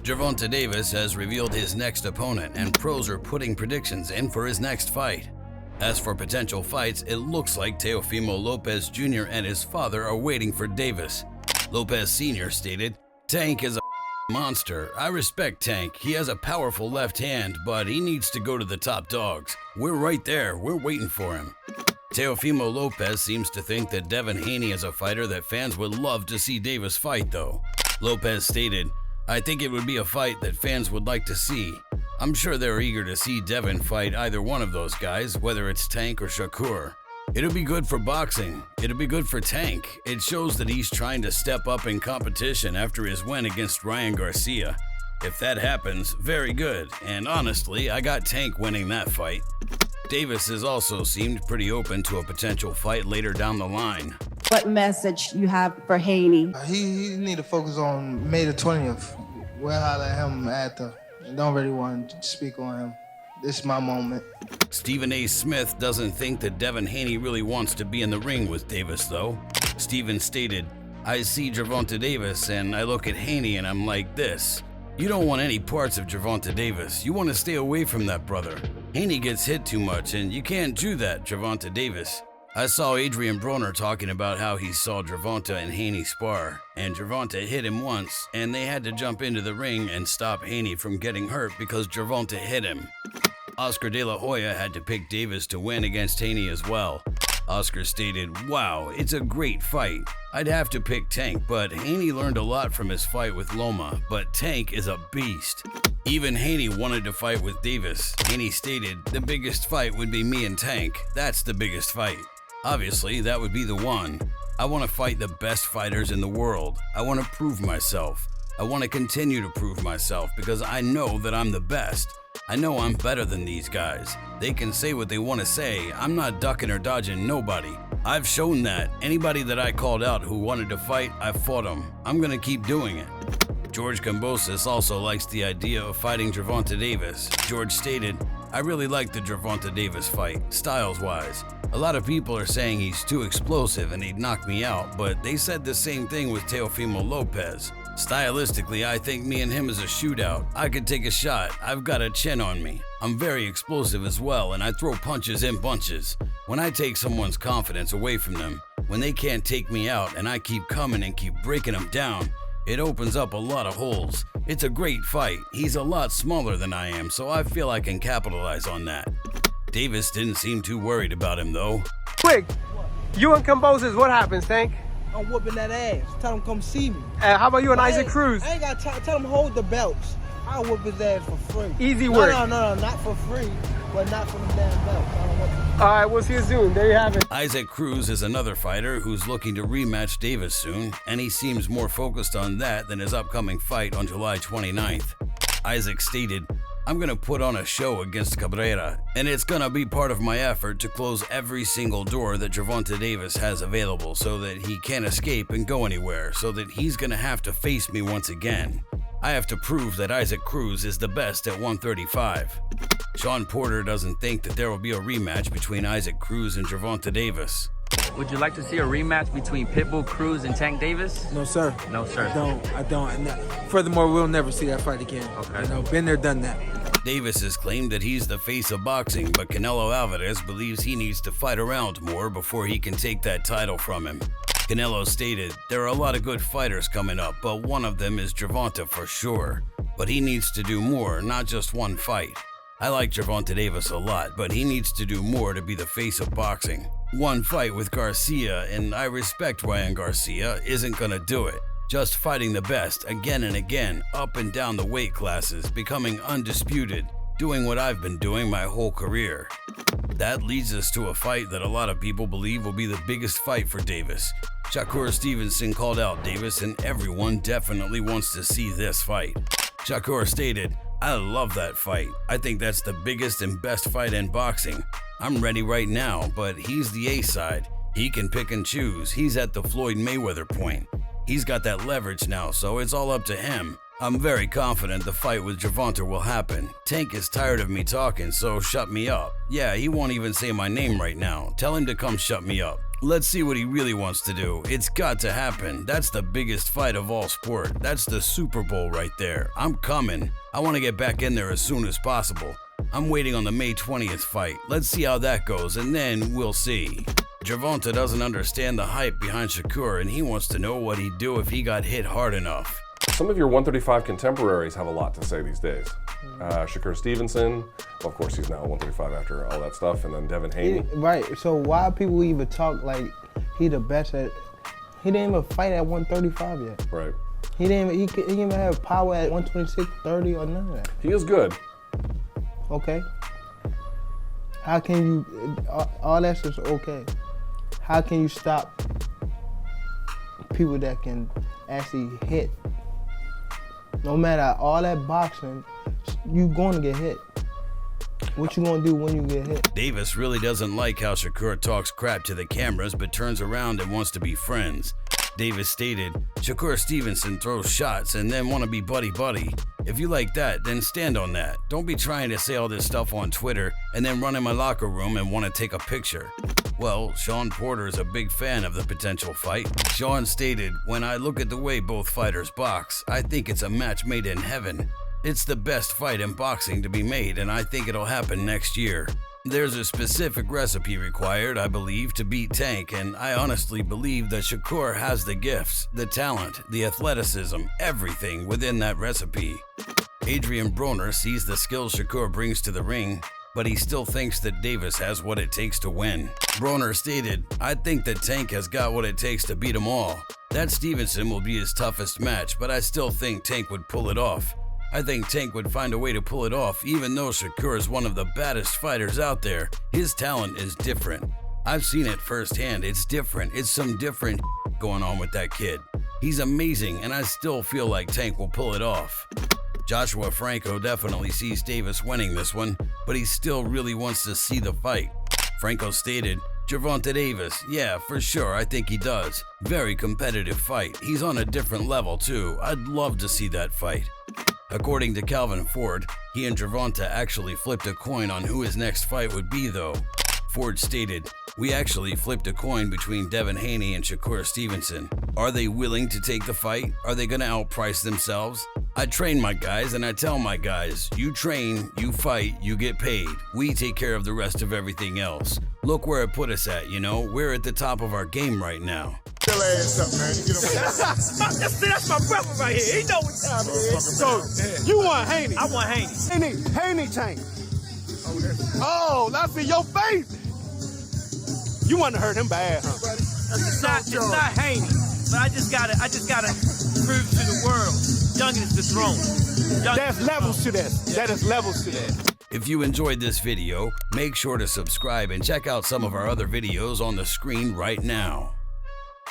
Gervonta Davis has revealed his next opponent, and pros are putting predictions in for his next fight. As for potential fights, it looks like Teofimo Lopez Jr. and his father are waiting for Davis. Lopez Sr. stated, "Tank is a monster. I respect Tank. He has a powerful left hand, but he needs to go to the top dogs. We're right there. We're waiting for him." Teofimo Lopez seems to think that Devin Haney is a fighter that fans would love to see Davis fight, though. Lopez stated, "I think it would be a fight that fans would like to see. I'm sure they're eager to see Devin fight either one of those guys, whether it's Tank or Shakur. It'll be good for boxing. It'll be good for Tank. It shows that he's trying to step up in competition after his win against Ryan Garcia. If that happens, very good, and honestly, I got Tank winning that fight." Davis has also seemed pretty open to a potential fight later down the line. What message you have for Haney? He need to focus on May the 20th. We'll holler at him after. I don't really want to speak on him. This is my moment. Stephen A. Smith doesn't think that Devin Haney really wants to be in the ring with Davis, though. Stephen stated, "I see Gervonta Davis and I look at Haney and I'm like this. You don't want any parts of Gervonta Davis. You want to stay away from that brother. Haney gets hit too much and you can't do that, Gervonta Davis." I saw Adrian Broner talking about how he saw Gervonta and Haney spar, and Gervonta hit him once, and they had to jump into the ring and stop Haney from getting hurt because Gervonta hit him. Oscar De La Hoya had to pick Davis to win against Haney as well. Oscar stated, "Wow, it's a great fight. I'd have to pick Tank, but Haney learned a lot from his fight with Loma, but Tank is a beast." Even Haney wanted to fight with Davis. Haney stated, "The biggest fight would be me and Tank. That's the biggest fight. Obviously, that would be the one. I want to fight the best fighters in the world. I want to prove myself. I want to continue to prove myself because I know that I'm the best. I know I'm better than these guys. They can say what they want to say. I'm not ducking or dodging nobody. I've shown that. Anybody that I called out who wanted to fight, I fought them. I'm going to keep doing it." George Kambosos also likes the idea of fighting Gervonta Davis. George stated, "I really like the Gervonta Davis fight, styles-wise. A lot of people are saying he's too explosive and he'd knock me out, but they said the same thing with Teofimo Lopez. Stylistically, I think me and him is a shootout. I could take a shot. I've got a chin on me. I'm very explosive as well, and I throw punches in bunches. When I take someone's confidence away from them, when they can't take me out and I keep coming and keep breaking them down, it opens up a lot of holes. It's a great fight. He's a lot smaller than I am, so I feel I can capitalize on that." Davis didn't seem too worried about him, though. Quick, you and Kambosos, what happens, Tank? I'm whooping that ass. Tell him come see me. How about you and Isaac Cruz? I ain't got to tell him hold the belts. I'll whoop his ass for free. Easy work. No, not for free, but not for them damn belts. I don't want them. All right, we'll see you soon. There you have it. Isaac Cruz is another fighter who's looking to rematch Davis soon, and he seems more focused on that than his upcoming fight on July 29th. Isaac stated, "I'm going to put on a show against Cabrera, and it's going to be part of my effort to close every single door that Gervonta Davis has available so that he can't escape and go anywhere, so that he's going to have to face me once again. I have to prove that Isaac Cruz is the best at 135. Sean Porter doesn't think that there will be a rematch between Isaac Cruz and Gervonta Davis. Would you like to see a rematch between Pitbull Cruz and Tank Davis? No, sir. No, sir. I don't. And furthermore, we'll never see that fight again. Okay. Been there, done that. Davis has claimed that he's the face of boxing, but Canelo Alvarez believes he needs to fight around more before he can take that title from him. Canelo stated, "There are a lot of good fighters coming up, but one of them is Gervonta for sure. But he needs to do more, not just one fight. I like Gervonta Davis a lot, but he needs to do more to be the face of boxing. One fight with Garcia, and I respect Ryan Garcia, isn't gonna do it. Just fighting the best again and again, up and down the weight classes, becoming undisputed, doing what I've been doing my whole career." That leads us to a fight that a lot of people believe will be the biggest fight for Davis. Shakur Stevenson called out Davis, and everyone definitely wants to see this fight. Shakur stated, "I love that fight. I think that's the biggest and best fight in boxing. I'm ready right now, but he's the A side. He can pick and choose. He's at the Floyd Mayweather point. He's got that leverage now, so it's all up to him. I'm very confident the fight with Gervonta will happen. Tank is tired of me talking, so shut me up. Yeah, he won't even say my name right now. Tell him to come shut me up. Let's see what he really wants to do. It's got to happen. That's the biggest fight of all sport. That's the Super Bowl right there. I'm coming. I want to get back in there as soon as possible. I'm waiting on the May 20th fight. Let's see how that goes, and then we'll see. Gervonta doesn't understand the hype behind Shakur, and he wants to know what he'd do if he got hit hard enough. Some of your 135 contemporaries have a lot to say these days. Shakur Stevenson, well, of course he's now 135 after all that stuff, and then Devin Haney. Right, so why people even talk like he the best at, he didn't even fight at 135 yet. Right. He didn't even have power at 126, 30 or none of that. He is good. Okay. How can you, all that's just okay. How can you stop people that can actually hit? No matter all that boxing, you gonna get hit. What you gonna do when you get hit? Davis really doesn't like how Shakur talks crap to the cameras but turns around and wants to be friends. Davis stated, Shakur Stevenson throws shots and then want to be buddy-buddy. If you like that, then stand on that. Don't be trying to say all this stuff on Twitter and then run in my locker room and want to take a picture. Well, Sean Porter is a big fan of the potential fight. Sean stated, when I look at the way both fighters box, I think it's a match made in heaven. It's the best fight in boxing to be made, and I think it'll happen next year. There's a specific recipe required, I believe, to beat Tank, and I honestly believe that Shakur has the gifts, the talent, the athleticism, everything within that recipe. Adrian Broner sees the skills Shakur brings to the ring, but he still thinks that Davis has what it takes to win. Broner stated, I think that Tank has got what it takes to beat them all. That Stevenson will be his toughest match, but I still think Tank would pull it off. I think Tank would find a way to pull it off, even though Shakur is one of the baddest fighters out there. His talent is different. I've seen it firsthand. It's different. It's some different going on with that kid. He's amazing, and I still feel like Tank will pull it off. Joshua Franco definitely sees Davis winning this one, but he still really wants to see the fight. Franco stated, Gervonta Davis, yeah, for sure, I think he does. Very competitive fight. He's on a different level, too. I'd love to see that fight. According to Calvin Ford, he and Gervonta actually flipped a coin on who his next fight would be, though. Ford stated, we actually flipped a coin between Devin Haney and Shakur Stevenson. Are they willing to take the fight? Are they going to outprice themselves? I train my guys and I tell my guys, you train, you fight, you get paid. We take care of the rest of everything else. Look where it put us at, you know? We're at the top of our game right now. Your ass up, man. You get That's my brother right here. He know what time it is. So, you want Haney? I want Haney. Haney Tank. Oh, I see your face. You want to hurt him bad, huh? It's not Haney, but I just gotta prove to the world, youngin is the throne. There's levels to that. That is levels to that. If you enjoyed this video, make sure to subscribe and check out some of our other videos on the screen right now.